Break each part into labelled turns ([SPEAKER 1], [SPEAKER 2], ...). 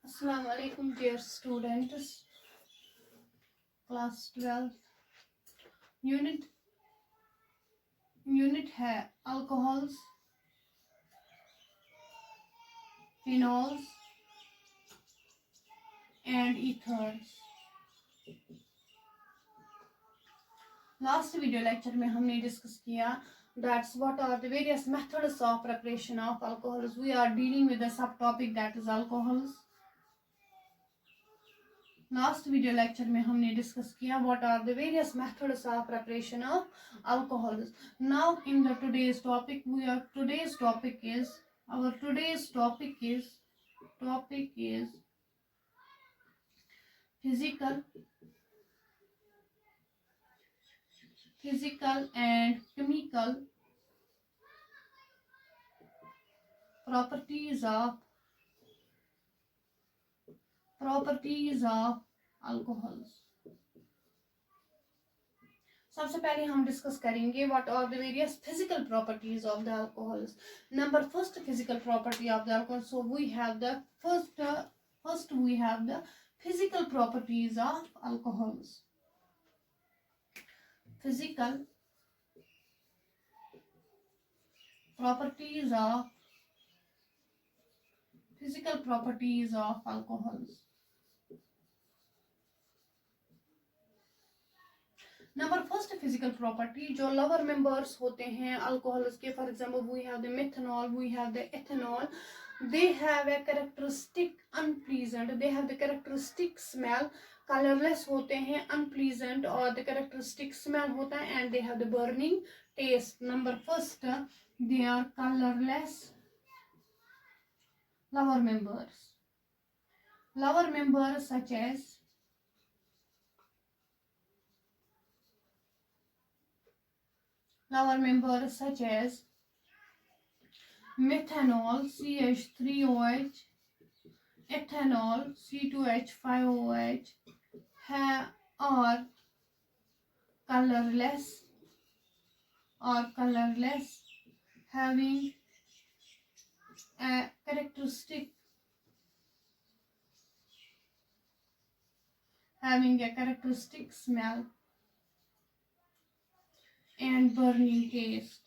[SPEAKER 1] Assalamu alaikum dear students, class 12 unit है alcohols, phenols and ethers. Last video lecture में हमने discuss किया that's what are the various methods of preparation of alcohols. We are dealing with the subtopic that is alcohols. Last video lecture में हमने discuss किया what are the various methods of preparation of alcohols. Now in the today's topic today's topic is physical and chemical properties of alcohols. सबसे पहले हम discuss करेंगे what are the various physical properties of the alcohols. Number first physical property of the alcohol. So we have the first we have the physical properties of alcohols. Physical properties of alcohols. Number first physical property जो lower members होते हैं alcohols के, for example we have the methanol, we have the ethanol, they have a characteristic unpleasant, they have the characteristic smell, colourless होते हैं, unpleasant और the characteristic smell होता है and they have the burning taste. Number first they are colourless lower members such as methanol CH3OH, ethanol C2H5OH are colorless having a characteristic smell and burning taste.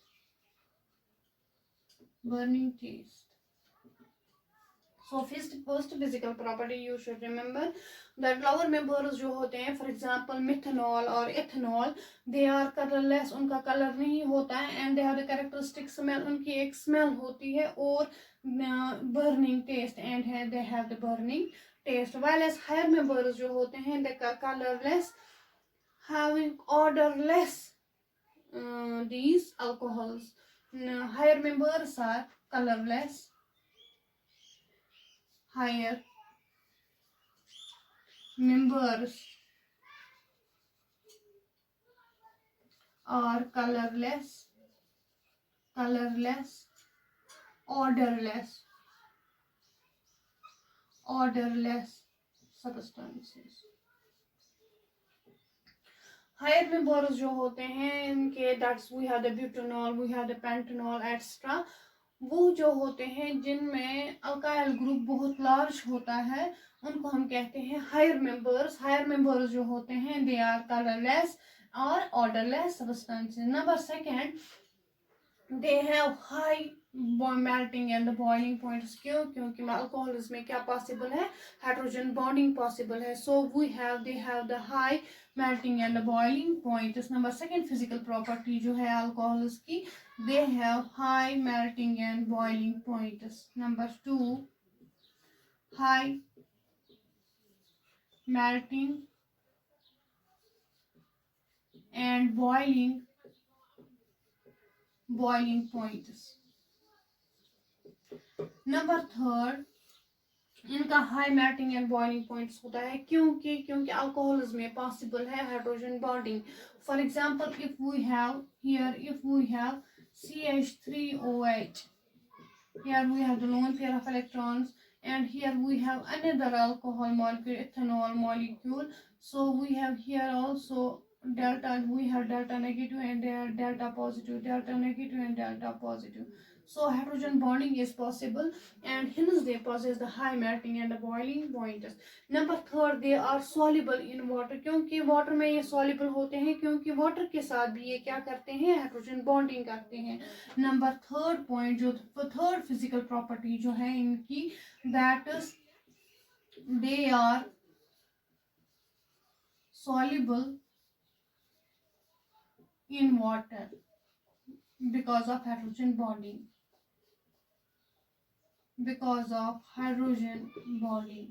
[SPEAKER 1] So first physical property you should remember that lower members जो होते हैं, for example methanol और ethanol, they are colorless, उनका colour नहीं होता है and they have the characteristic smell, उनकी एक smell होती है और burning taste and they have the burning taste. While as higher members जो होते हैं they are colorless having odorless these alcohols. Higher members are colorless. Higher members are colorless, odorless substances. Higher members जो होते हैं इनके that's we have the butanol, we have the pentanol extra, वो जो होते हैं जिनमें अल्काइल ग्रुप बहुत लार्ज होता है उनको हम कहते हैं हायर मेंबर्स जो होते हैं दे आर कलरलेस और odourless substances. Number second they have high melting and the boiling points. क्योंकि अल्कोहल्स में क्या पॉसिबल है, हाइड्रोजन बॉन्डिंग पॉसिबल है. So they have the high melting and boiling points. Number second physical property जो है alcohols की, they have high melting and boiling points. Number two, high melting and boiling points. Number third, इनका high melting and boiling points होता है क्योंकि alcohols में possible है hydrogen bonding. For example if we have CH3OH, here we have the lone pair of electrons and here we have another alcohol molecule, ethanol molecule. So we have here also delta, we have delta negative and delta positive, delta negative and delta positive. So hydrogen bonding is possible, and hence they possess the high melting and the boiling points. Number third, they are soluble in water. क्योंकि water में ये soluble होते हैं, क्योंकि water के साथ भी ये क्या करते हैं, hydrogen bonding करते हैं. Number third point, जो third physical property जो है इनकी, that is they are soluble in water because of hydrogen bonding. Because of hydrogen bonding.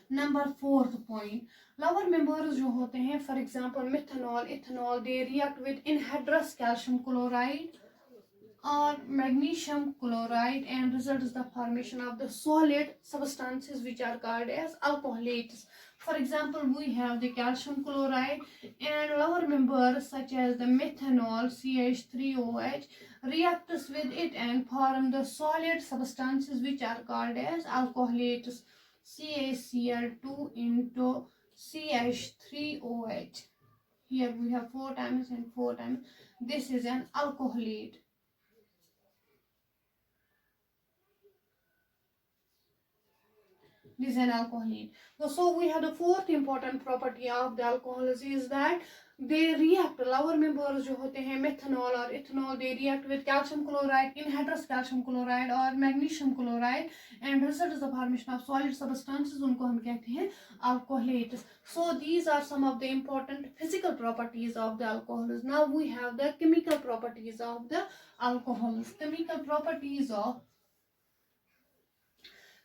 [SPEAKER 1] Number fourth point, lower members जो होते हैं, for example methanol, ethanol, they react with anhydrous calcium chloride or magnesium chloride and results the formation of the solid substances which are called as alcoholates. For example, we have the calcium chloride and lower members such as the methanol, CH3OH, reacts with it and form the solid substances which are called as alcoholates, CaCl2 into CH3OH. Here we have 4 times and 4 times. This is an alcoholate. This is an alcoholate. So we have the fourth important property of the alcohols is that they react. Lower members जो होते हैं methanol और ethanol, they react with calcium chloride, anhydrous calcium chloride or magnesium chloride and results the formation of solid substances. उनको हम कहते हैं alcoholates. So these are some of the important physical properties of the alcohols. Now we have the chemical properties of the alcohols. Chemical properties of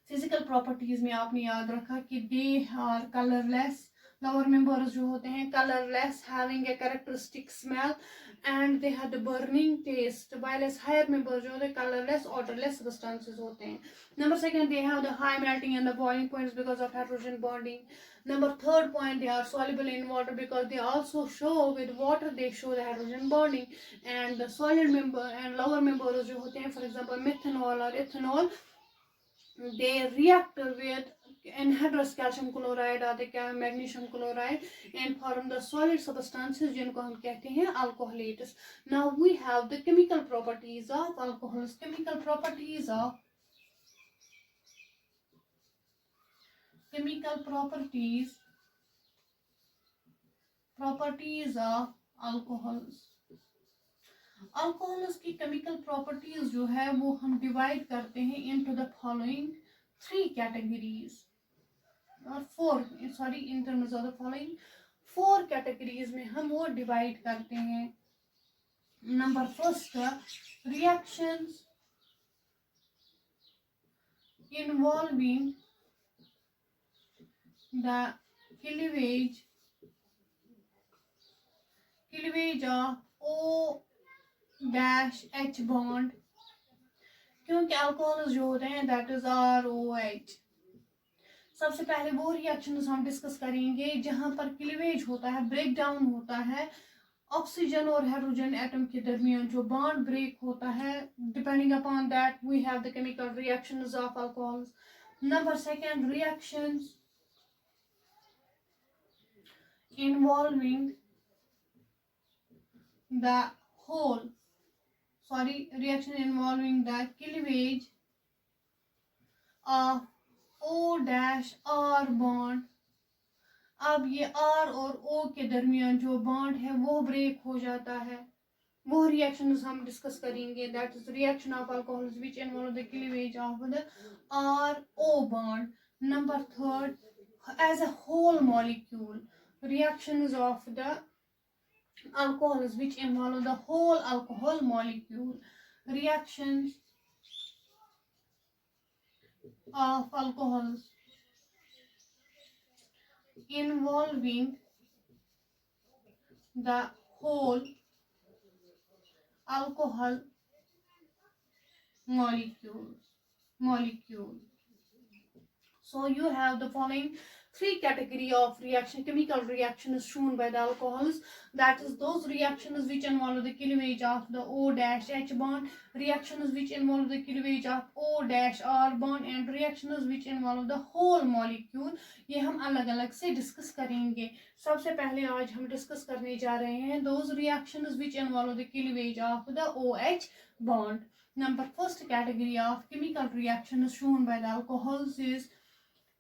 [SPEAKER 1] physical properties में आपने याद रखा कि they are colourless. Lower members जो होते हैं colourless, having a characteristic smell and they have the burning taste, while as higher members जो होते हैं कलरलेस, ऑडरलेस सब्सटेंसेस होते हैं. Number second, they have the high melting and the boiling points because of hydrogen bonding. Number third point, they are soluble in water because they also show with water, they show the hydrogen bonding. And the solid member and lower members जो होते हैं, for example methanol or ethanol, they react with anhydrous calcium chloride or the magnesium chloride and form the solid substances जिनको हम कहते हैं alcoholates. Now we have the chemical properties of alcohols. Chemical properties of alcohols. Alcohols की chemical properties जो है वो हम divide करते हैं इनटू द फॉलोइंग 3 कैटेगरीज और 4 in terms of the following 4 categories में हम वो डिवाइड करते हैं. Number first, reactions involving the cleavage of O dash H bond, क्योंकि अल्कोहल्स जो होते हैं दैट इज ROH. सबसे पहले वो रिएक्शंस हम डिस्कस करेंगे जहां पर क्लीवेज होता है, ब्रेक डाउन होता है ऑक्सीजन और हाइड्रोजन एटम के दरमियान जो बॉन्ड ब्रेक होता है. Depending upon that we have the chemical reactions of alcohols. Number second, reactions involving the reaction involving the cleavage of O dash R bond. अब ये R और O के दरमियान जो बॉन्ड है वो ब्रेक हो जाता है. वो रिएक्शंस हम डिस्कस करेंगे. That is reaction of alcohols which involve the cleavage of the RO bond. Number third, as a whole molecule, reactions of the alcohols which involve the whole alcohol molecule. Reactions of alcohols involving the whole alcohol molecule. So you have the following three category of reaction, chemical reactions shown by the alcohols. That is those reactions which involve the cleavage of the O-H bond, reactions which involve the cleavage of O-R bond, and reactions which involve the whole molecule. ये हम अलग अलग से discuss करेंगे. सबसे पहले आज हम डिस्कस करने जा रहे हैं those reactions which involve the cleavage of the OH bond. Number first category of chemical reactions shown by the alcohols is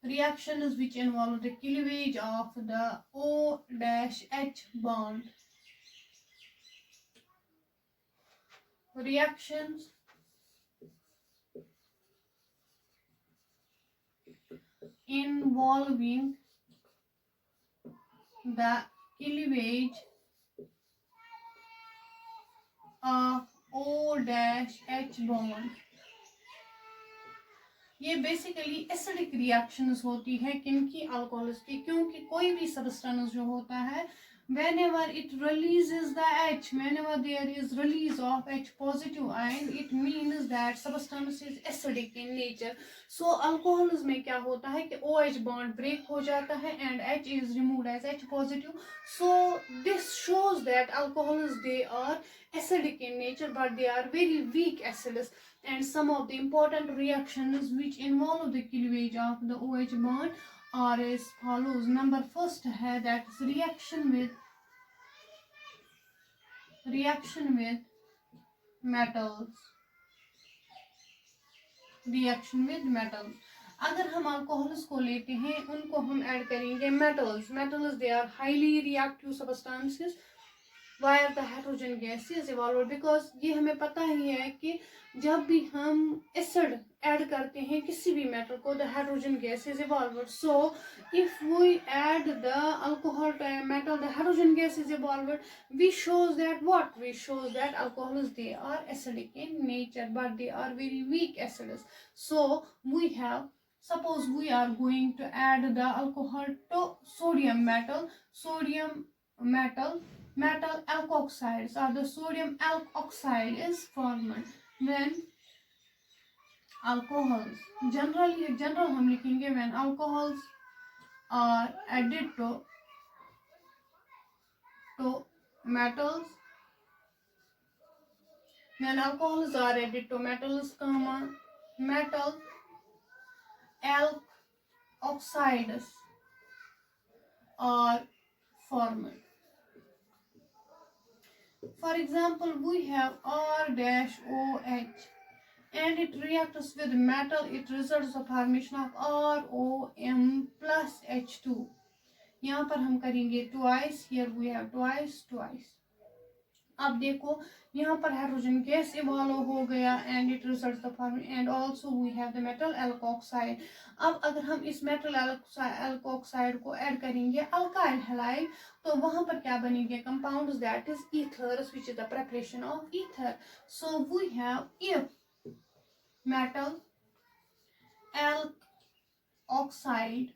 [SPEAKER 1] reactions which involve the cleavage of the O-H bond. Reactions involving the cleavage of O-H bond. ये basically acidic reactions होती है किनकी, alcohols की, क्योंकि कोई भी substance जो होता है whenever it releases the H, whenever there is release of H positive ion, it means that substance is acidic in nature. So alcohols में क्या होता है कि OH bond break हो जाता है and H is removed as H positive. So this shows that alcohols, they are acidic in nature but they are very weak acids. And some of the important reactions which involve the cleavage of the OH bond are as follows. Number first है that is reaction with metals. Reaction with metals. अगर हम alcohols को लेते हैं उनको हम add करेंगे metals. Metals, they are highly reactive substances where the hydrogen gas is evolved. Because ये हमें पता ही है कि जब भी हम एसिड ऐड करते हैं किसी भी मेटल को, the hydrogen gas is evolved. So if we add the alcohol to a metal, the hydrogen gas is evolved. We shows that what? We shows that alcohols, they are acidic in nature but they are very weak acids. So we have, suppose we are going to add the alcohol to sodium metal alkoxides, or the sodium alkoxide is formed when alcohols, general हम लिखेंगे when alcohols are added to metals, when alcohols are added to metals, metal alkoxides are formed. For example, we have R-OH and it reacts with metal, it results the formation of ROM plus H2. यहाँ पर हम करेंगे twice, here we have twice. अब देखो यहाँ पर hydrogen gas evolve हो गया and it results the formation, and also we have the metal alkoxide. अब अगर हम इस metal alkoxide को ऐड करेंगे alkyl halide, तो वहां पर क्या बनेंगे compounds, that is ethers, which is the preparation of ether. So we have, if metal alkoxide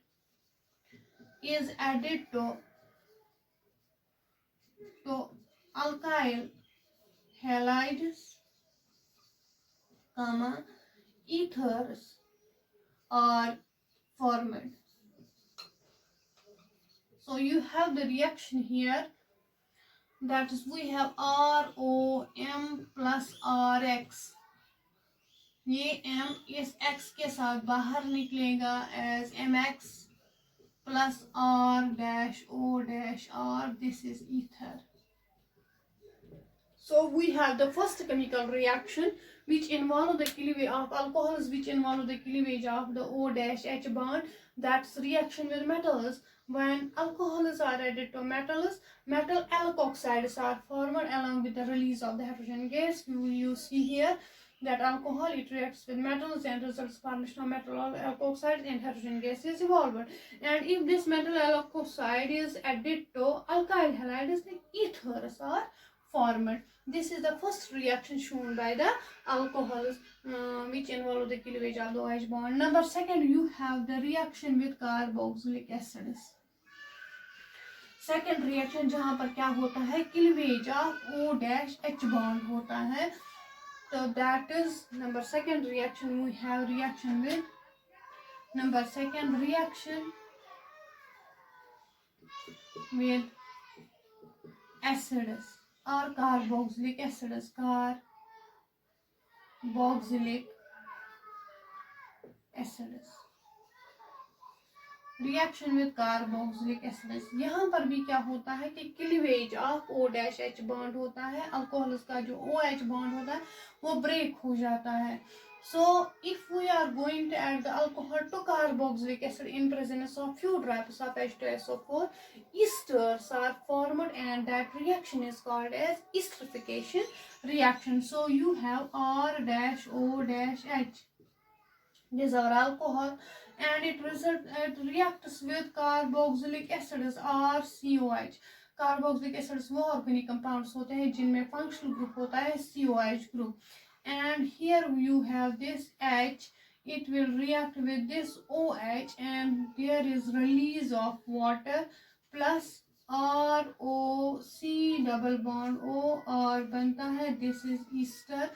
[SPEAKER 1] is added to alkyl halides, ethers are formed. So you have the reaction here, that is we have ROM plus RX. ये M इस X के साथ बाहर निकलेगा as MX plus R-O-R. This is ether. So we have the first chemical reaction which involve the cleavage of alcohols, which involve the cleavage of the O-H bond. That's reaction with metals. When alcohols are added to metals, metal alkoxides are formed along with the release of the hydrogen gas. You see here that alcohol, it reacts with metals and results formation of metal alkoxides and hydrogen gas is evolved. And if this metal alkoxide is added to alkyl halides, the ethers are formed. This is the first reaction shown by the alcohols which involve the cleavage of the OH bond. Number second, you have the reaction with carboxylic acids. Second reaction जहाँ पर क्या होता है, cleavage of O-H bond होता है. So that is number second reaction. We have reaction with number second reaction with acids or carboxylic acids, carboxylic acids, reaction with carboxylic acids. यहाँ पर भी क्या होता है कि क्लीवेज ऑफ OH बॉन्ड होता है, अल्कोहल्स का जो OH बॉन्ड होता है वो ब्रेक हो जाता है। So if we are going to add the alcohol to carboxylic acid in presence of few drops of H2SO4, esters are formed and that reaction is called as esterification reaction. So you have R-O-H. This is our alcohol and it reacts with carboxylic acids or COH. Carboxylic acids वो organic compounds होते हैं जिनमें functional group होता है COH group. And here you have this H, it will react with this OH and there is release of water plus ROC double bond OR बनता है, this is ester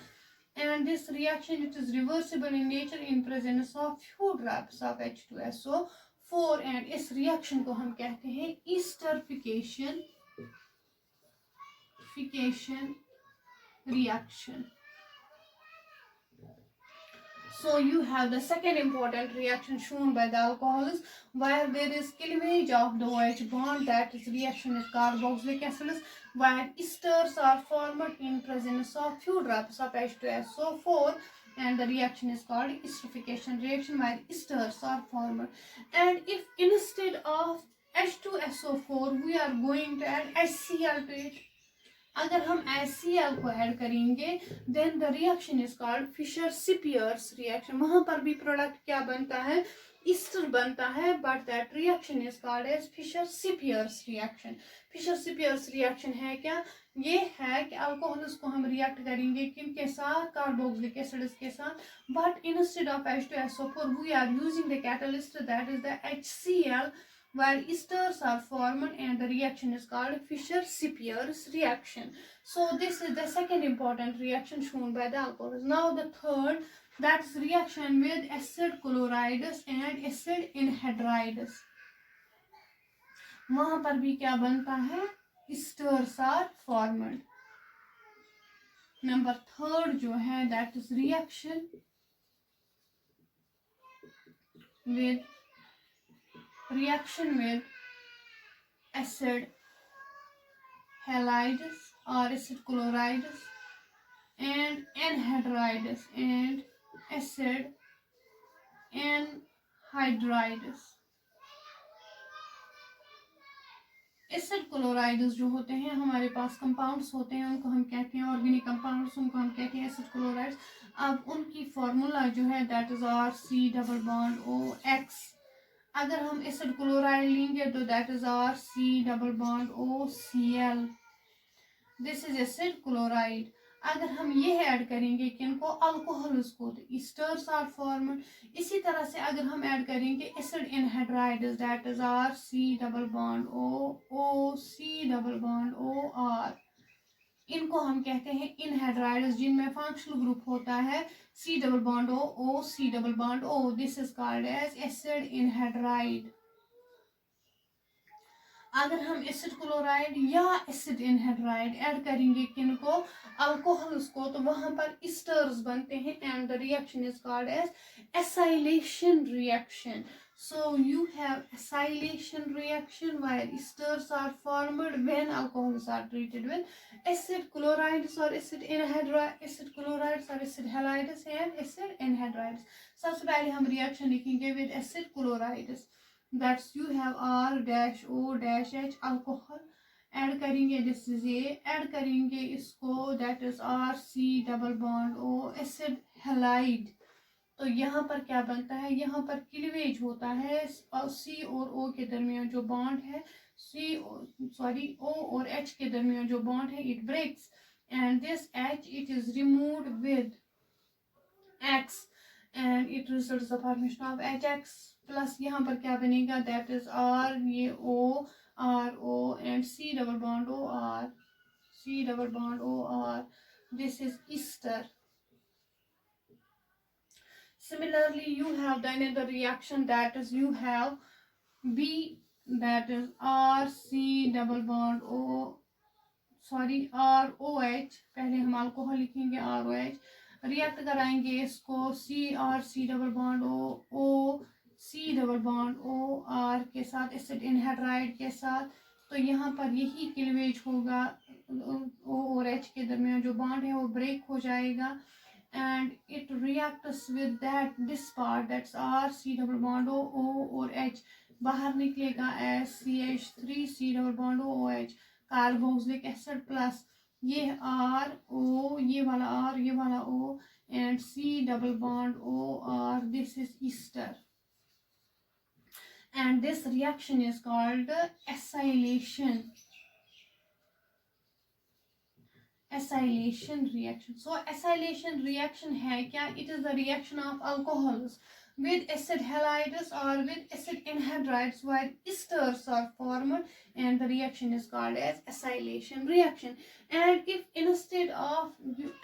[SPEAKER 1] and this reaction it is reversible in nature in presence of few drops of H2SO4 and इस reaction को हम कहते हैं esterification reaction. So you have the second important reaction shown by the alcohols where there is cleavage of the OH bond, that is reaction with carboxylic acids, where esters are formed in presence of few drops of H2SO4 and the reaction is called esterification reaction where esters are formed. And if instead of H2SO4 we are going to add HCl to it, अगर हम HCl को add करेंगे then the reaction is called Fischer Speier reaction. वहां पर भी product क्या बनता है, ईस्टर बनता है, but that reaction is called as Fischer Speier reaction. Fischer Speier reaction है क्या, ये है कि अल्कोहल्स को हम रिएक्ट करेंगे किनके साथ, कार्बोक्सिलिक एसिड्स के साथ, but instead of H2SO4 we are using the catalyst that is the HCl where esters are formed and the reaction is called Fischer-Sipiers reaction. So this is the second important reaction shown by the alcohols. Now the third, that is reaction with acid chlorides and acid anhydrides. वहां पर भी क्या बनता है, esters are formed. Number third जो है that is reaction with acid halides or acid chlorides and anhydrides and acid anhydrides. Acid chlorides जो होते हैं हमारे पास कंपाउंड्स होते हैं, उनको हम कहते हैं ऑर्गेनिक कंपाउंड्स, उनको हम कहते हैं एसिड क्लोराइड्स। अब उनकी फॉर्मूला जो है that is RC double bond OX। अगर हम एसिड क्लोराइड लेंगे तो that is RC double bond OCl, this is acid chloride. अगर हम ये ऐड करेंगे किनको, अल्कोहल्स को, तो ईस्टर्स आर फॉर्म्ड। इसी तरह से अगर हम ऐड करेंगे acid anhydrides that is RC double bond OC double bond OR, इनको हम कहते हैं इनहाइड्राइड्स जिनमें फंक्शनल ग्रुप होता है C double bond OC double bond O, this is called as acid anhydride. अगर हम एसिड क्लोराइड या एसिड एनहाइड्राइड ऐड करेंगे किनको, अल्कोहल्स को, तो वहां पर ईस्टर्स बनते हैं and the reaction is called as acylation reaction. So you have acetylation reaction where esters are formed when alcohols are treated with acid chlorides or acid anhydrides, acid chlorides or acid halides and acid anhydrides. सबसे पहले हम reaction लिखेंगे with acid chlorides, that's you have R-O-H alcohol, add करेंगे this is a, add करेंगे इसको that is RC double bond O acid halide। तो यहाँ पर क्या बनता है, यहाँ पर क्लीवेज होता है और C और O के दरमियान जो बॉन्ड है, O और H के दरमियान जो बॉन्ड है, it breaks and this H it is removed with X and it results the formation of HX plus यहाँ पर क्या बनेगा दैट इज R, ये O RO and C double bond OR, C double bond OR, this is ester. Similarly, you have the another reaction that is you have that is RC double bond O, sorry ROH, पहले हम alcohol लिखेंगे ROH, react कराएंगे इसको CRC double bond O C double bond O R के साथ acid anhydride के साथ। तो यहाँ पर यही क्लीवेज होगा, O और H के दरमियान जो बॉन्ड है वो ब्रेक हो जाएगा and it reacts with this part, that's RC double bond O और H बाहर निकलेगा as CH3C double bond OH, carboxylic acid plus ये RO, ये वाला R, ये वाला O and C double bond OR, this is ester and this reaction is called acetylation. Acetylation reaction. So acetylation reaction है क्या? It is the reaction of alcohols with acid halides or with acid anhydrides while esters are formed, and the reaction is called as acetylation reaction. And if instead of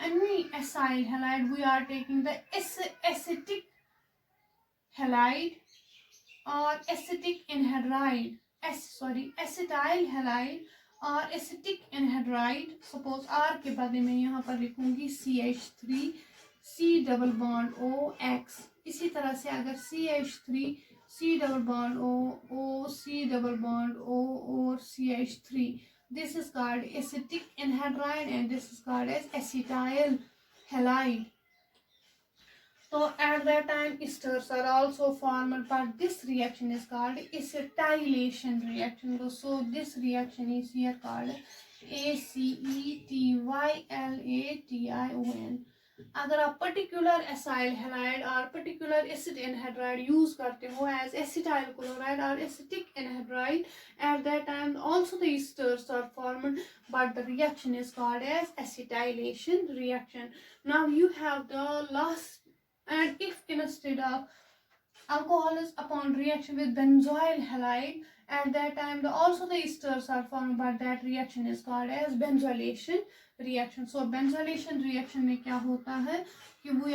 [SPEAKER 1] any acyl halide we are taking the acetic halide or acetic anhydride, acetyl halide और acetic anhydride, suppose R के बाद मैं यहाँ पर लिखूंगी CH3C double bond OX। इसी तरह से अगर CH3C double bond O C double bond O और CH3, this is called acetic anhydride and this is called as acetyl halide. So at that time esters are also formed, but this reaction is called acetylation reaction. So this reaction is here called ACETYLATION. अगर आप particular acyl halide और particular acid anhydride use करते हो as acetyl chloride और acetic anhydride, at that time also the esters are formed, but the reaction is called as acetylation reaction. Now you have the last. And if instead of alcohol is upon reaction with benzoyl halide, at that time also the esters are formed, but that reaction is called as benzylation reaction. So benzylation reaction में क्या होता है कि we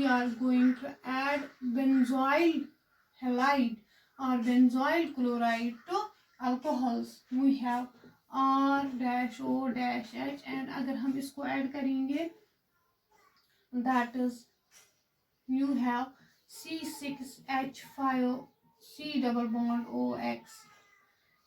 [SPEAKER 1] are going to add benzoyl halide or benzoyl chloride to alcohols. We have R-O-H, and अगर हम इसको add करेंगे that is you have C6H5C double bond OX,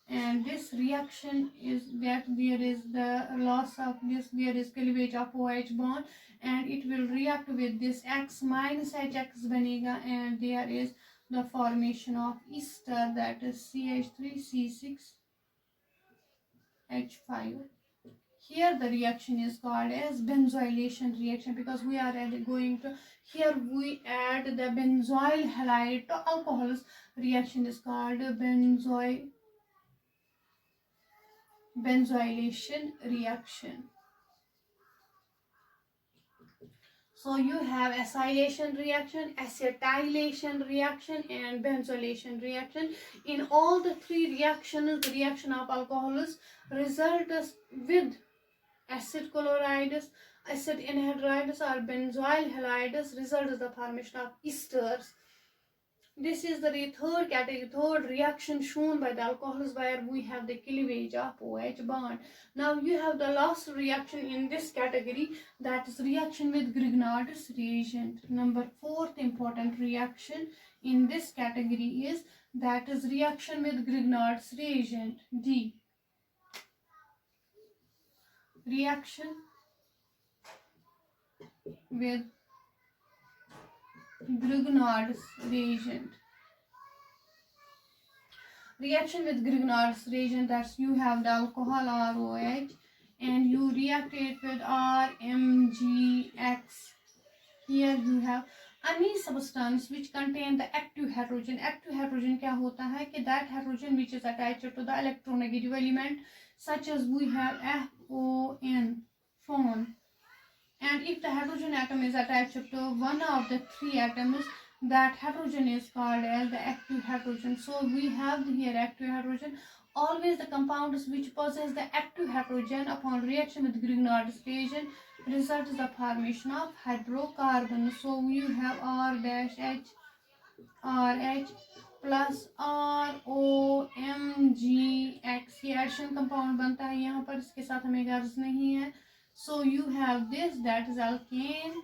[SPEAKER 1] and this reaction is that there is the loss of this, there is cleavage of OH bond and it will react with this X minus HX banega, and there is the formation of ester, that is CH3C6H5. Here the reaction is called as benzylation reaction because we are going to, here we add the benzoyl halide to alcohols. Reaction is called benzylation reaction. So you have acetylation reaction, acetylation reaction and benzylation reaction. In all the three reactions, the reaction of alcohols results with acid chlorides, acid anhydrides or benzoyl halides, results the formation of esters. This is the third category, third reaction shown by the alcohols where we have the cleavage of OH bond. Now you have the last reaction in this category, that is reaction with Grignard's reagent. Number fourth important reaction in this category is that is reaction with Grignard's reagent. D. Reaction with Grignard's reagent. Reaction with Grignard's reagent, that's you have the alcohol ROH and you react it with RMGX. Here you have any substance which contain the active hydrogen. Active hydrogen क्या होता है कि that hydrogen which is attached to the electronegative element, such as we have FON, phone. And if the hydrogen atom is attached to one of the three atoms, that hydrogen is called as the active hydrogen. So we have here active hydrogen. Always the compounds which possess the active hydrogen upon reaction with Grignard's reagent results the formation of hydrocarbon. So you have R-H RH plus ROMGX, ये addition compound बनता है यहाँ पर, इसके साथ हमें गर्ज नहीं है. So you have this, that is alkane,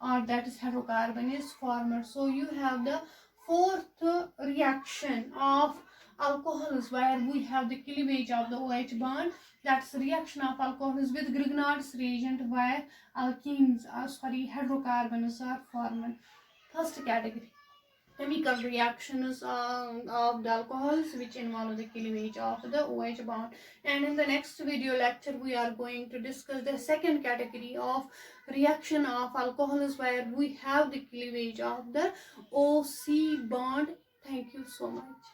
[SPEAKER 1] or that is hydrocarbon is formed. So you have the fourth reaction of alcohols where we have the cleavage of the OH bond. That's the reaction of alcohols with Grignard's reagent where alkenes, hydrocarbons are formed. First category, chemical reactions of the alcohols which involve the cleavage of the OH bond. And in the next video lecture we are going to discuss the second category of reaction of alcohols where we have the cleavage of the OC bond. Thank you so much.